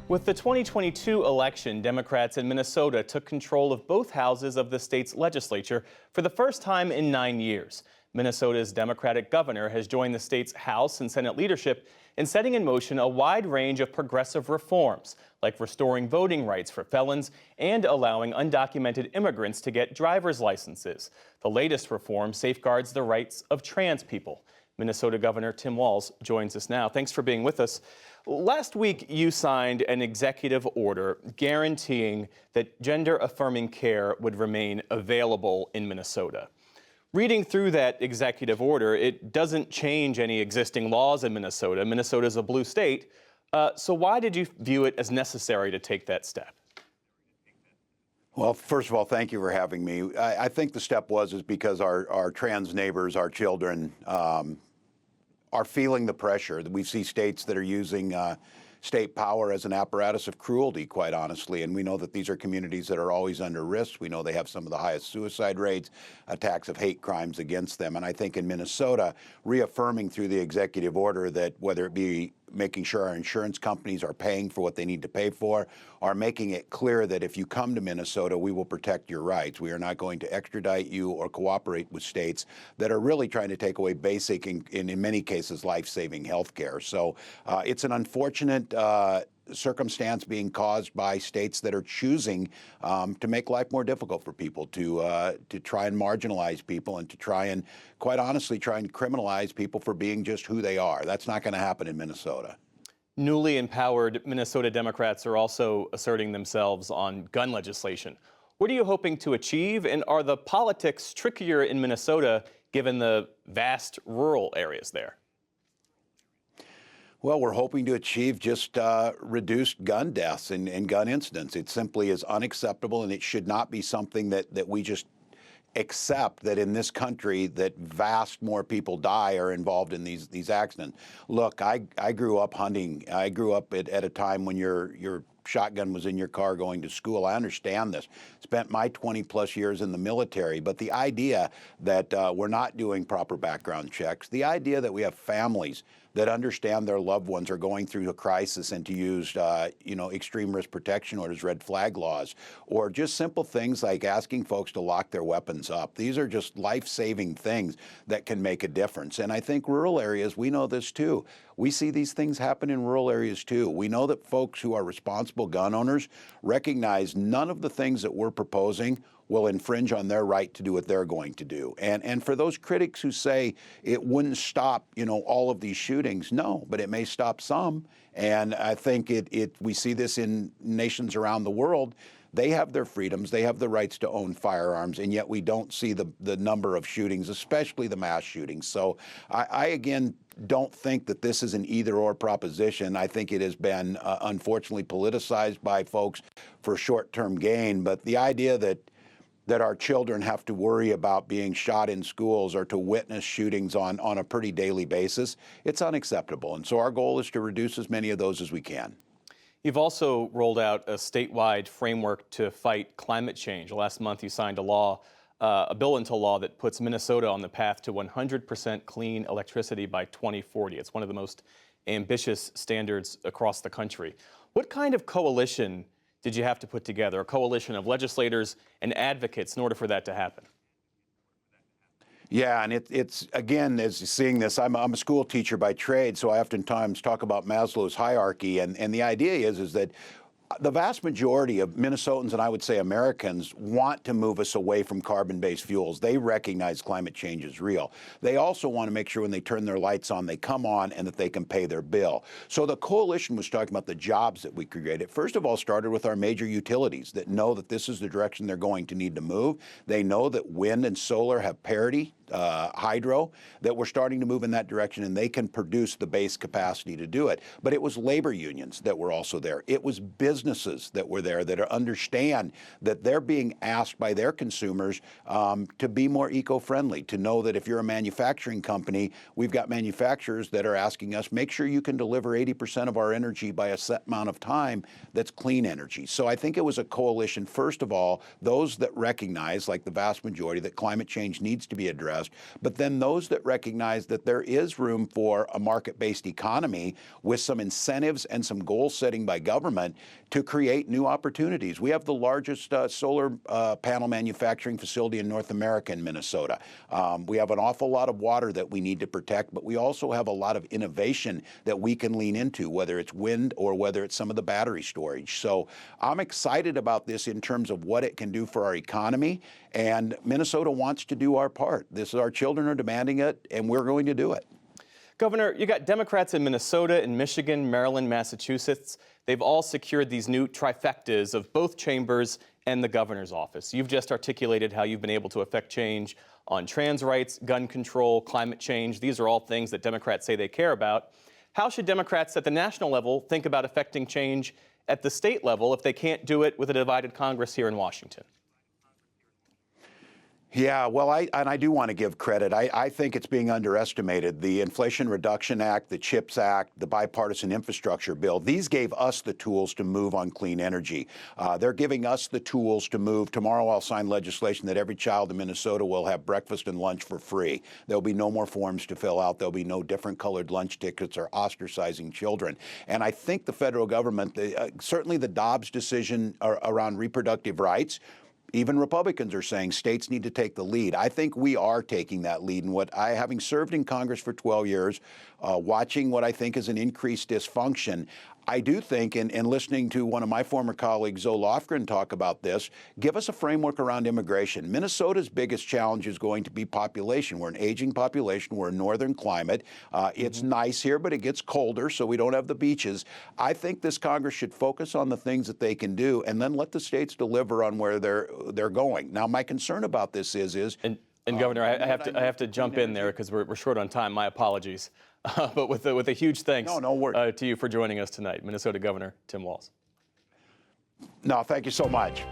With the 2022 election, Democrats in Minnesota took control of both houses of the state's legislature for the first time in 9 years. Minnesota's Democratic governor has joined the state's House and Senate leadership in setting in motion a wide range of progressive reforms, like restoring voting rights for felons and allowing undocumented immigrants to get driver's licenses. The latest reform safeguards the rights of trans people. Minnesota Governor Tim Walz joins us now. Thanks for being with us. Last week, you signed an executive order guaranteeing that gender-affirming care would remain available in Minnesota. Reading through that executive order, it doesn't change any existing laws in Minnesota. Minnesota is a blue state. So why did you view it as necessary to take that step? Well, first of all, thank you for having me. I think the step is because our trans neighbors, our children, are feeling the pressure. We see states that are using state power as an apparatus of cruelty, quite honestly. And we know that these are communities that are always under risk. We know they have some of the highest suicide rates, attacks of hate crimes against them. And I think in Minnesota, reaffirming through the executive order that whether it be making sure our insurance companies are paying for what they need to pay for, or making it clear that if you come to Minnesota, we will protect your rights. We are not going to extradite you or cooperate with states that are really trying to take away basic, in many cases, life-saving health care. So it's an unfortunate circumstance being caused by states that are choosing to make life more difficult for people, to try and marginalize people and to try and, quite honestly, try and criminalize people for being just who they are. That's not going to happen in Minnesota. Newly empowered Minnesota Democrats are also asserting themselves on gun legislation. What are you hoping to achieve, and are the politics trickier in Minnesota given the vast rural areas there? Well, we're hoping to achieve just reduced gun deaths and gun incidents. It simply is unacceptable, and it should not be something that we just accept that in this country that vast more people die or involved in these accidents. Look, I grew up hunting. I grew up at a time when your shotgun was in your car going to school. I understand this. Spent my 20-plus years in the military, but the idea that we're not doing proper background checks, the idea that we have families that understand their loved ones are going through a crisis and to use, extreme risk protection orders, red flag laws, or just simple things like asking folks to lock their weapons up. These are just life-saving things that can make a difference. And I think rural areas, we know this too. We see these things happen in rural areas too. We know that folks who are responsible gun owners recognize none of the things that we're proposing will infringe on their right to do what they're going to do. And for those critics who say it wouldn't stop, all of these shootings, no, but it may stop some. And I think we see this in nations around the world. They have their freedoms, they have the rights to own firearms, and yet we don't see the number of shootings, especially the mass shootings. So I again, don't think that this is an either-or proposition. I think it has been, unfortunately, politicized by folks for short-term gain. But the idea that our children have to worry about being shot in schools or to witness shootings on a pretty daily basis, it's unacceptable. And so our goal is to reduce as many of those as we can. You've also rolled out a statewide framework to fight climate change. Last month, you signed a bill into law that puts Minnesota on the path to 100% clean electricity by 2040. It's one of the most ambitious standards across the country. What kind of coalition did you have to put together, a coalition of legislators and advocates, in order for that to happen? Yeah, and it's again, as seeing this, I'm a school teacher by trade, so I oftentimes talk about Maslow's hierarchy, and the idea is that the vast majority of Minnesotans, and I would say Americans, want to move us away from carbon-based fuels. They recognize climate change is real. They also want to make sure when they turn their lights on, they come on and that they can pay their bill. So the coalition was talking about the jobs that we created. First of all, started with our major utilities that know that this is the direction they're going to need to move. They know that wind and solar have parity, hydro, that we're starting to move in that direction, and they can produce the base capacity to do it. But it was labor unions that were also there. It was business businesses that were there that understand that they're being asked by their consumers to be more eco-friendly, to know that if you're a manufacturing company, we've got manufacturers that are asking us, make sure you can deliver 80% of our energy by a set amount of time that's clean energy. So I think it was a coalition, first of all, those that recognize, like the vast majority, that climate change needs to be addressed, but then those that recognize that there is room for a market-based economy with some incentives and some goal setting by government to create new opportunities. We have the largest solar panel manufacturing facility in North America in Minnesota. We have an awful lot of water that we need to protect, but we also have a lot of innovation that we can lean into, whether it's wind or whether it's some of the battery storage. So I'm excited about this in terms of what it can do for our economy, and Minnesota wants to do our part. Our children are demanding it, and we're going to do it. Governor, you got Democrats in Minnesota, in Michigan, Maryland, Massachusetts. They've all secured these new trifectas of both chambers and the governor's office. You've just articulated how you've been able to affect change on trans rights, gun control, climate change. These are all things that Democrats say they care about. How should Democrats at the national level think about affecting change at the state level if they can't do it with a divided Congress here in Washington? Yeah, well, I do want to give credit. I think it's being underestimated. The Inflation Reduction Act, the CHIPS Act, the Bipartisan Infrastructure Bill, these gave us the tools to move on clean energy. They're giving us the tools to move. Tomorrow I'll sign legislation that every child in Minnesota will have breakfast and lunch for free. There'll be no more forms to fill out. There'll be no different colored lunch tickets or ostracizing children. And I think the federal government, certainly the Dobbs decision around reproductive rights, even Republicans are saying states need to take the lead. I think we are taking that lead. And having served in Congress for 12 years, watching what I think is an increased dysfunction, I do think, and listening to one of my former colleagues, Zoe Lofgren, talk about this, give us a framework around immigration. Minnesota's biggest challenge is going to be population. We're an aging population. We're a northern climate. It's nice here, but it gets colder, so we don't have the beaches. I think this Congress should focus on the things that they can do and then let the states deliver on where they're going. Now, my concern about this is And Governor, I have to jump in there because we're short on time. My apologies. But with a huge thanks to you for joining us tonight, Minnesota Governor Tim Walz. No, thank you so much.